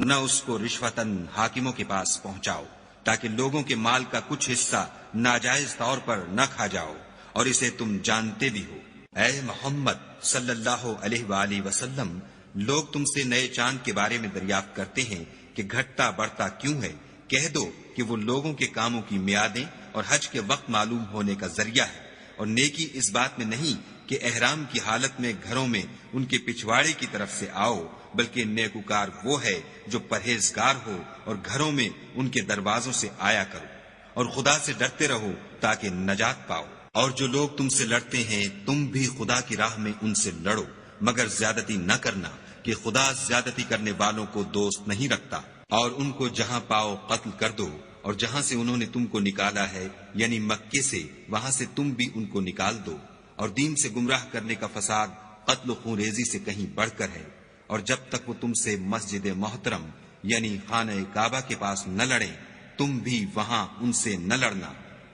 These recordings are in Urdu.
نہ اس کو رشوتاً حاکموں کے پاس پہنچاؤ تاکہ لوگوں کے مال کا کچھ حصہ ناجائز طور پر نہ کھا جاؤ، اور اسے تم جانتے بھی ہو۔ اے محمد صلی اللہ علیہ وآلہ وسلم، لوگ تم سے نئے چاند کے بارے میں دریافت کرتے ہیں کہ گھٹتا بڑھتا کیوں ہے۔ کہہ دو کہ وہ لوگوں کے کاموں کی میعادیں اور حج کے وقت معلوم ہونے کا ذریعہ ہے، اور نیکی اس بات میں نہیں کہ احرام کی حالت میں گھروں میں ان کے پچھواڑے کی طرف سے آؤ، بلکہ نیکوکار وہ ہے جو پرہیزگار ہو اور گھروں میں ان کے دروازوں سے آیا کرو، اور خدا سے ڈرتے رہو تاکہ نجات پاؤ۔ اور جو لوگ تم سے لڑتے ہیں تم بھی خدا کی راہ میں ان سے لڑو، مگر زیادتی نہ کرنا کہ خدا زیادتی کرنے والوں کو دوست نہیں رکھتا۔ اور ان کو جہاں پاؤ قتل کر دو، اور جہاں سے انہوں نے تم کو نکالا ہے یعنی مکے سے، وہاں سے تم بھی ان کو نکال دو۔ اور دین سے گمراہ کرنے کا فساد قتل و خون ریزی سے کہیں بڑھ کر ہے۔ اور جب تک وہ تم سے مسجد محترم یعنی خانہ کعبہ کے پاس نہ لڑیں، تم بھی وہاں ان سے نہ لڑنا۔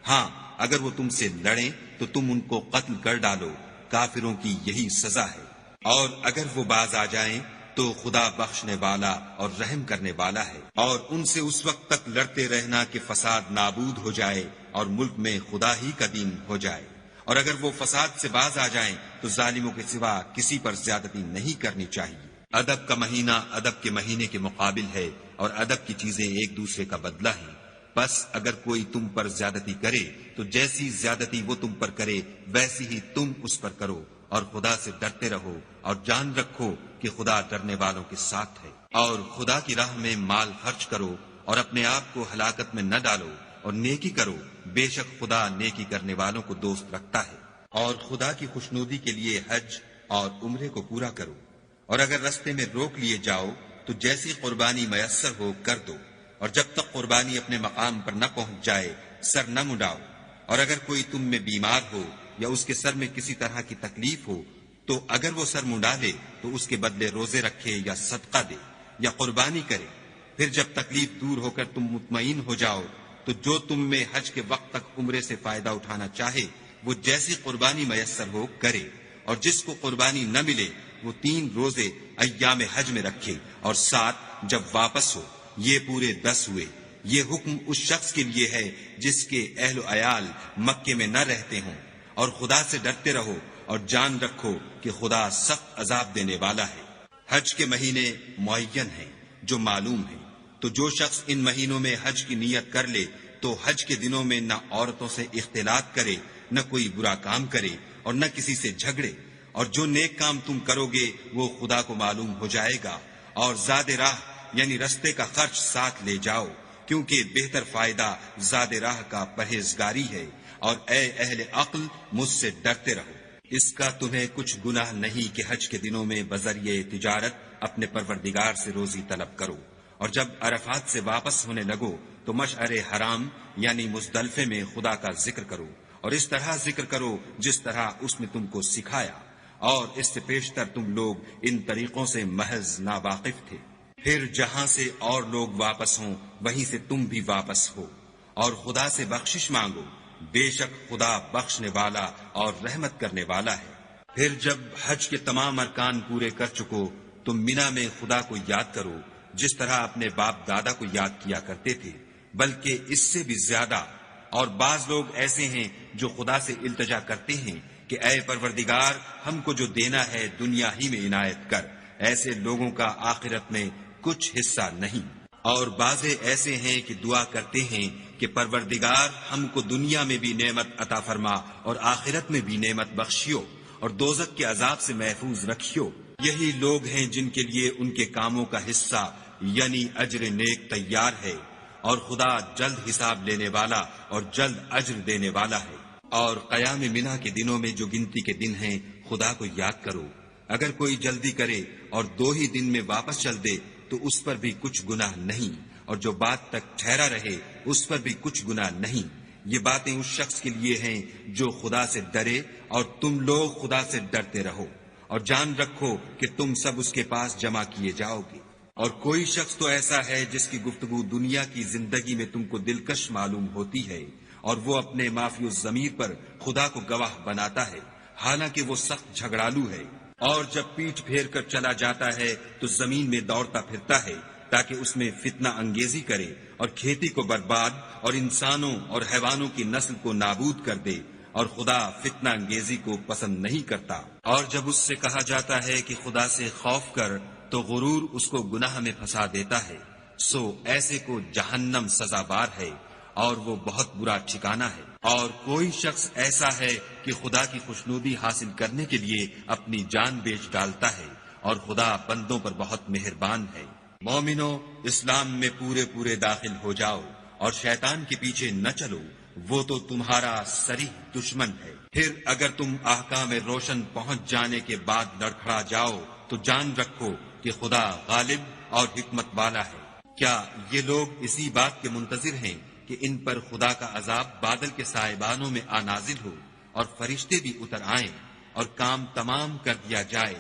ہاں، اگر وہ تم سے لڑیں تو تم ان کو قتل کر ڈالو، کافروں کی یہی سزا ہے۔ اور اگر وہ باز آ جائیں تو خدا بخشنے والا اور رحم کرنے والا ہے۔ اور ان سے اس وقت تک لڑتے رہنا کہ فساد نابود ہو جائے اور ملک میں خدا ہی کا دین ہو جائے۔ اور اگر وہ فساد سے باز آ جائیں تو ظالموں کے سوا کسی پر زیادتی نہیں کرنی چاہیے۔ ادب کا مہینہ ادب کے مہینے کے مقابل ہے، اور ادب کی چیزیں ایک دوسرے کا بدلہ ہیں۔ بس اگر کوئی تم پر زیادتی کرے تو جیسی زیادتی وہ تم پر کرے ویسی ہی تم اس پر کرو، اور خدا سے ڈرتے رہو اور جان رکھو کہ خدا ڈرنے والوں کے ساتھ ہے۔ اور خدا کی راہ میں مال خرچ کرو اور اپنے آپ کو ہلاکت میں نہ ڈالو، اور نیکی کرو، بے شک خدا نیکی کرنے والوں کو دوست رکھتا ہے۔ اور خدا کی خوشنودی کے لیے حج اور عمرے کو پورا کرو، اور اگر رستے میں روک لیے جاؤ تو جیسی قربانی میسر ہو کر دو، اور جب تک قربانی اپنے مقام پر نہ پہنچ جائے سر نہ مڈاؤ۔ اور اگر کوئی تم میں بیمار ہو یا اس کے سر میں کسی طرح کی تکلیف ہو تو اگر وہ سر منڈا لے تو اس کے بدلے روزے رکھے یا صدقہ دے یا قربانی کرے۔ پھر جب تکلیف دور ہو کر تم مطمئن ہو جاؤ تو جو تم میں حج کے وقت تک عمرے سے فائدہ اٹھانا چاہے وہ جیسی قربانی میسر ہو کرے، اور جس کو قربانی نہ ملے وہ 3 روزے ایام حج میں رکھے، اور 7 جب واپس ہو۔ یہ پورے 10 ہوئے۔ یہ حکم اس شخص کے لیے ہے جس کے اہل و عیال مکے میں نہ رہتے ہوں۔ اور خدا سے ڈرتے رہو اور جان رکھو کہ خدا سخت عذاب دینے والا ہے۔ حج کے مہینے معین ہیں جو معلوم ہیں، تو جو شخص ان مہینوں میں حج کی نیت کر لے تو حج کے دنوں میں نہ عورتوں سے اختلاط کرے، نہ کوئی برا کام کرے، اور نہ کسی سے جھگڑے۔ اور جو نیک کام تم کرو گے وہ خدا کو معلوم ہو جائے گا۔ اور زاد راہ یعنی رستے کا خرچ ساتھ لے جاؤ، کیونکہ بہتر فائدہ زاد راہ کا پرہیزگاری ہے۔ اور اے اہل عقل، مجھ سے ڈرتے رہو۔ اس کا تمہیں کچھ گناہ نہیں کہ حج کے دنوں میں بذریعہ تجارت اپنے پروردگار سے روزی طلب کرو۔ اور جب عرفات سے واپس ہونے لگو تو مشعر حرام یعنی مزدلفے میں خدا کا ذکر کرو، اور اس طرح ذکر کرو جس طرح اس نے تم کو سکھایا، اور اس سے پیشتر تم لوگ ان طریقوں سے محض ناواقف تھے۔ پھر جہاں سے اور لوگ واپس ہوں وہیں سے تم بھی واپس ہو، اور خدا سے بخشش مانگو، بے شک خدا بخشنے والا اور رحمت کرنے والا ہے۔ پھر جب حج کے تمام ارکان پورے کر چکو تو مینا میں خدا کو یاد کرو جس طرح اپنے باپ دادا کو یاد کیا کرتے تھے، بلکہ اس سے بھی زیادہ۔ اور بعض لوگ ایسے ہیں جو خدا سے التجا کرتے ہیں کہ اے پروردگار، ہم کو جو دینا ہے دنیا ہی میں عنایت کر۔ ایسے لوگوں کا آخرت میں کچھ حصہ نہیں۔ اور بعض ایسے ہیں کہ دعا کرتے ہیں کہ پروردگار ہم کو دنیا میں بھی نعمت عطا فرما اور آخرت میں بھی نعمت بخشیو، اور دوزخ کے عذاب سے محفوظ رکھیو۔ یہی لوگ ہیں جن کے لیے ان کے کاموں کا حصہ یعنی اجر نیک تیار ہے، اور خدا جلد حساب لینے والا اور جلد اجر دینے والا ہے۔ اور قیام منا کے دنوں میں جو گنتی کے دن ہیں خدا کو یاد کرو۔ اگر کوئی جلدی کرے اور 2 ہی دن میں واپس چل دے تو اس پر بھی کچھ گناہ نہیں، اور جو بات تک ٹھہرا رہے اس پر بھی کچھ گناہ نہیں۔ یہ باتیں اس شخص کے لیے ہیں جو خدا سے ڈرے، اور تم لوگ خدا سے ڈرتے رہو، اور جان رکھو کہ تم سب اس کے پاس جمع کیے جاؤ گے۔ اور کوئی شخص تو ایسا ہے جس کی گفتگو دنیا کی زندگی میں تم کو دلکش معلوم ہوتی ہے، اور وہ اپنے معافی الضمیر پر خدا کو گواہ بناتا ہے، حالانکہ وہ سخت جھگڑالو ہے۔ اور جب پیٹھ پھیر کر چلا جاتا ہے تو زمین میں دوڑتا پھرتا ہے، تاکہ اس میں فتنہ انگیزی کرے اور کھیتی کو برباد اور انسانوں اور حیوانوں کی نسل کو نابود کر دے، اور خدا فتنہ انگیزی کو پسند نہیں کرتا۔ اور جب اس سے کہا جاتا ہے کہ خدا سے خوف کر، تو غرور اس کو گناہ میں پھنسا دیتا ہے، سو ایسے کو جہنم سزاوار ہے اور وہ بہت برا ٹھکانہ ہے۔ اور کوئی شخص ایسا ہے کہ خدا کی خوشنودی حاصل کرنے کے لیے اپنی جان بیچ ڈالتا ہے، اور خدا بندوں پر بہت مہربان ہے۔ مومنو، اسلام میں پورے داخل ہو جاؤ اور شیطان کے پیچھے نہ چلو، وہ تو تمہارا صریح دشمن ہے۔ پھر اگر تم احکام روشن پہنچ جانے کے بعد لڑکھڑا جاؤ تو جان رکھو کہ خدا غالب اور حکمت والا ہے۔ کیا یہ لوگ اسی بات کے منتظر ہیں کہ ان پر خدا کا عذاب بادل کے سائبانوں میں نازل ہو اور فرشتے بھی اتر آئیں اور کام تمام کر دیا جائے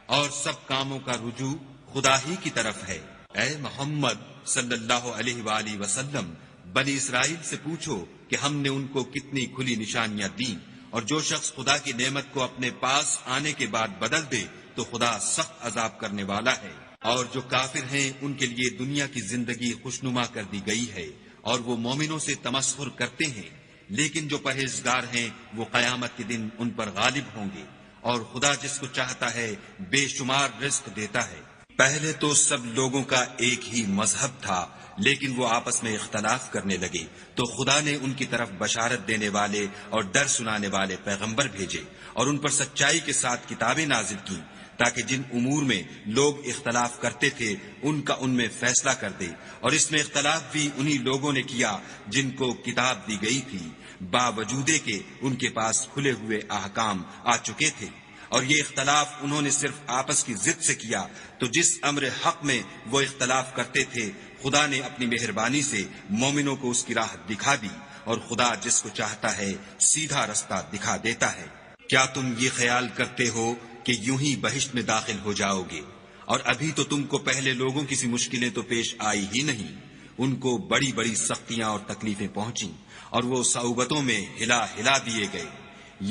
اور سب کاموں کا رجوع خدا ہی کی طرف ہے؟ اے محمد صلی اللہ علیہ وآلہ وسلم، بنی اسرائیل سے پوچھو کہ ہم نے ان کو کتنی کھلی نشانیاں دیں، اور جو شخص خدا کی نعمت کو اپنے پاس آنے کے بعد بدل دے تو خدا سخت عذاب کرنے والا ہے۔ اور جو کافر ہیں ان کے لیے دنیا کی زندگی خوشنما کر دی گئی ہے، اور وہ مومنوں سے تمسخر کرتے ہیں، لیکن جو پرہیزگار ہیں وہ قیامت کے دن ان پر غالب ہوں گے، اور خدا جس کو چاہتا ہے بے شمار رزق دیتا ہے۔ پہلے تو سب لوگوں کا ایک ہی مذہب تھا، لیکن وہ آپس میں اختلاف کرنے لگے تو خدا نے ان کی طرف بشارت دینے والے اور ڈر سنانے والے پیغمبر بھیجے، اور ان پر سچائی کے ساتھ کتابیں نازل کی، تاکہ جن امور میں لوگ اختلاف کرتے تھے ان کا ان میں فیصلہ کر دے۔ اور اس میں اختلاف بھی انہی لوگوں نے کیا جن کو کتاب دی گئی تھی، باوجود کہ ان کے پاس کھلے ہوئے احکام آ چکے تھے، اور یہ اختلاف انہوں نے صرف آپس کی ضد سے کیا۔ تو جس امر حق میں وہ اختلاف کرتے تھے خدا نے اپنی مہربانی سے مومنوں کو اس کی راہ دکھا دی، اور خدا جس کو چاہتا ہے سیدھا رستہ دکھا دیتا ہے۔ کیا تم یہ خیال کرتے ہو کہ یوں ہی بہشت میں داخل ہو جاؤ گے؟ اور ابھی تو تم کو پہلے لوگوں کی سی مشکلیں تو پیش آئی ہی نہیں، ان کو بڑی بڑی سختیاں اور تکلیفیں پہنچیں، اور وہ صعوبتوں میں ہلا دیے گئے،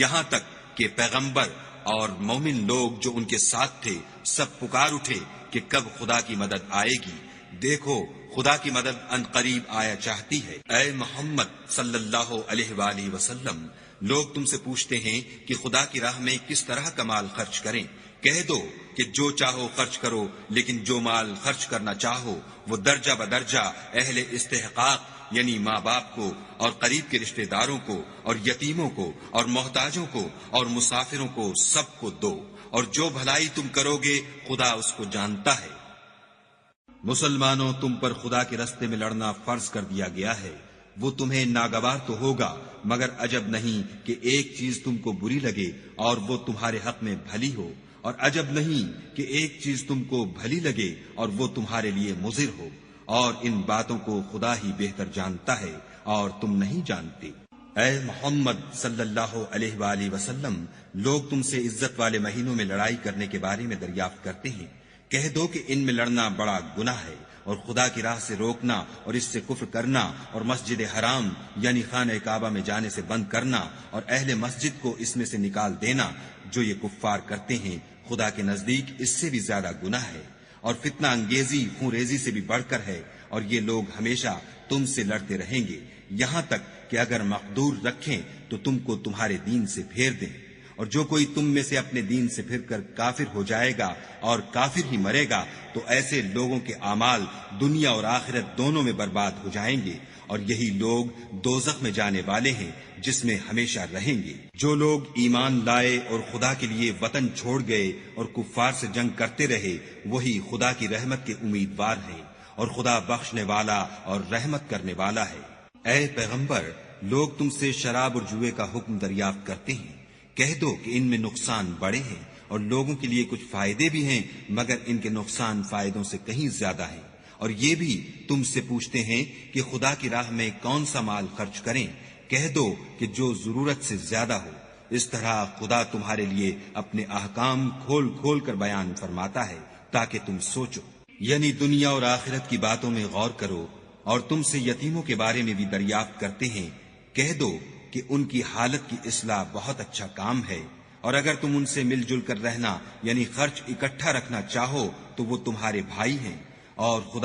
یہاں تک کہ پیغمبر اور مومن لوگ جو ان کے ساتھ تھے سب پکار اٹھے کہ کب خدا کی مدد آئے گی۔ دیکھو خدا کی مدد ان قریب آیا چاہتی ہے۔ اے محمد صلی اللہ علیہ وآلہ وسلم، لوگ تم سے پوچھتے ہیں کہ خدا کی راہ میں کس طرح کا مال خرچ کریں۔ کہہ دو کہ جو چاہو خرچ کرو، لیکن جو مال خرچ کرنا چاہو وہ درجہ بدرجہ اہل استحقاق یعنی ماں باپ کو اور قریب کے رشتہ داروں کو اور یتیموں کو اور محتاجوں کو اور مسافروں کو سب کو دو، اور جو بھلائی تم کرو گے خدا اس کو جانتا ہے۔ مسلمانوں، تم پر خدا کے رستے میں لڑنا فرض کر دیا گیا ہے، وہ تمہیں ناگوار تو ہوگا، مگر عجب نہیں کہ ایک چیز تم کو بری لگے اور وہ تمہارے حق میں بھلی ہو، اور عجب نہیں کہ ایک چیز تم کو بھلی لگے اور وہ تمہارے لیے مضر ہو، اور ان باتوں کو خدا ہی بہتر جانتا ہے اور تم نہیں جانتے۔ اے محمد صلی اللہ علیہ وآلہ وسلم، لوگ تم سے عزت والے مہینوں میں لڑائی کرنے کے بارے میں دریافت کرتے ہیں۔ کہہ دو کہ ان میں لڑنا بڑا گناہ ہے، اور خدا کی راہ سے روکنا اور اس سے کفر کرنا اور مسجد حرام یعنی خانہ کعبہ میں جانے سے بند کرنا اور اہل مسجد کو اس میں سے نکال دینا، جو یہ کفار کرتے ہیں خدا کے نزدیک اس سے بھی زیادہ گناہ ہے، اور فتنہ انگیزی خون ریزی سے بھی بڑھ کر ہے، اور یہ لوگ ہمیشہ تم سے لڑتے رہیں گے، یہاں تک کہ اگر مقدور رکھیں تو تم کو تمہارے دین سے پھیر دیں۔ اور جو کوئی تم میں سے اپنے دین سے پھر کر کافر ہو جائے گا اور کافر ہی مرے گا تو ایسے لوگوں کے اعمال دنیا اور آخرت دونوں میں برباد ہو جائیں گے، اور یہی لوگ دوزخ میں جانے والے ہیں جس میں ہمیشہ رہیں گے۔ جو لوگ ایمان لائے اور خدا کے لیے وطن چھوڑ گئے اور کفار سے جنگ کرتے رہے وہی خدا کی رحمت کے امیدوار ہیں، اور خدا بخشنے والا اور رحمت کرنے والا ہے۔ اے پیغمبر، لوگ تم سے شراب اور جوئے کا حکم دریافت کرتے ہیں، کہہ دو کہ ان میں نقصان بڑے ہیں اور لوگوں کے لیے کچھ فائدے بھی ہیں، مگر ان کے نقصان فائدوں سے کہیں زیادہ ہیں۔ اور یہ بھی تم سے پوچھتے ہیں کہ خدا کی راہ میں کون سا مال خرچ کریں، کہہ دو کہ جو ضرورت سے زیادہ ہو۔ اس طرح خدا تمہارے لیے اپنے احکام کھول کھول کر بیان فرماتا ہے تاکہ تم سوچو، یعنی دنیا اور آخرت کی باتوں میں غور کرو۔ اور تم سے یتیموں کے بارے میں بھی دریافت کرتے ہیں، کہہ دو کہ ان کی حالت کی اصلاح بہت اچھا کام ہے، اور اگر تم ان سے مل جل کر رہنا یعنی خرچ اکٹھا رکھنا چاہو تو وہ تمہارے بھائی ہیں، اور خدا